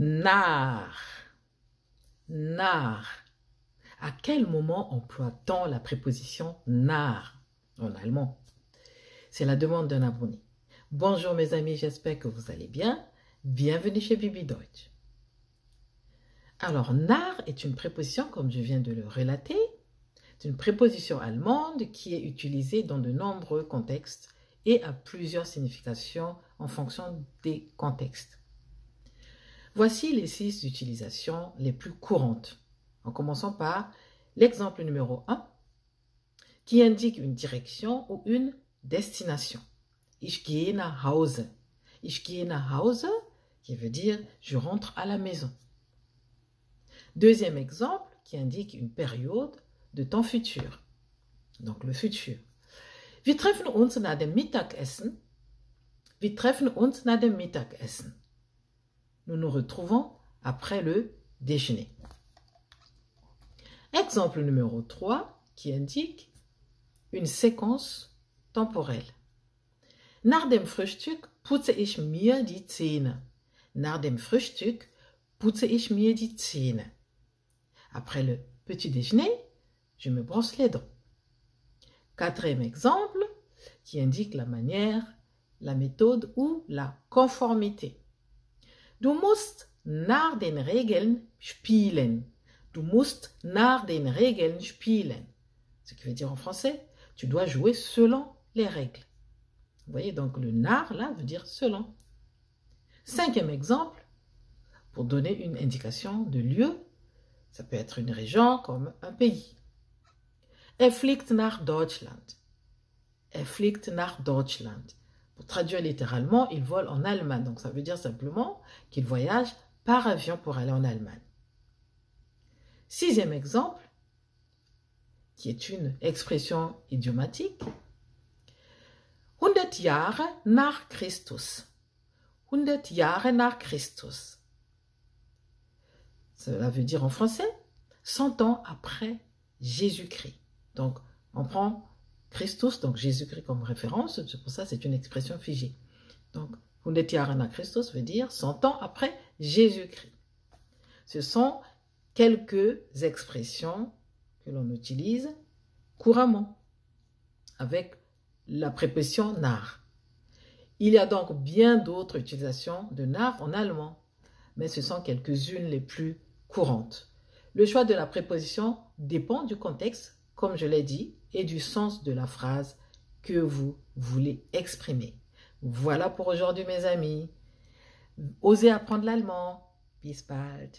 Nach. Nach. À quel moment emploie-t-on la préposition nach en allemand? C'est la demande d'un abonné. Bonjour mes amis, j'espère que vous allez bien. Bienvenue chez Bibi Deutsch. Alors, nach est une préposition, comme je viens de le relater, c'est une préposition allemande qui est utilisée dans de nombreux contextes et a plusieurs significations en fonction des contextes. Voici les 6 utilisations les plus courantes, en commençant par l'exemple numéro 1, qui indique une direction ou une destination. Ich gehe nach Hause. Ich gehe nach Hause, qui veut dire je rentre à la maison. Deuxième exemple, qui indique une période de temps futur. Donc le futur. Wir treffen uns nach dem Mittagessen. Wir treffen uns nach dem Mittagessen. Nous nous retrouvons après le déjeuner. Exemple numéro 3, qui indique une séquence temporelle. Nach dem Frühstück putze ich mir die Zähne. Nach dem Frühstück putze ich mir die Zähne. Après le petit déjeuner, je me brosse les dents. Quatrième exemple, qui indique la manière, la méthode ou la conformité. Du musst nach den Regeln spielen. Du musst nach den Regeln spielen. Ce qui veut dire en français, tu dois jouer selon les règles. Vous voyez, donc le nach, là, veut dire selon. Cinquième exemple, pour donner une indication de lieu, ça peut être une région comme un pays. Er fliegt nach Deutschland. Er fliegt nach Deutschland. Pour traduire littéralement, il vole en Allemagne. Donc ça veut dire simplement qu'il voyage par avion pour aller en Allemagne. Sixième exemple, qui est une expression idiomatique. 100 Jahre nach Christus. 100 Jahre nach Christus. Cela veut dire en français 100 ans après Jésus-Christ. Donc, on prend Christus, donc Jésus-Christ comme référence, c'est pour ça que c'est une expression figée. Donc, 100 Jahre nach Christus veut dire 100 ans après Jésus-Christ. Ce sont quelques expressions que l'on utilise couramment avec la préposition nach. Il y a donc bien d'autres utilisations de nach en allemand, mais ce sont quelques-unes les plus courantes. Le choix de la préposition dépend du contexte, comme je l'ai dit, et du sens de la phrase que vous voulez exprimer. Voilà pour aujourd'hui mes amis. Osez apprendre l'allemand. Bis bald.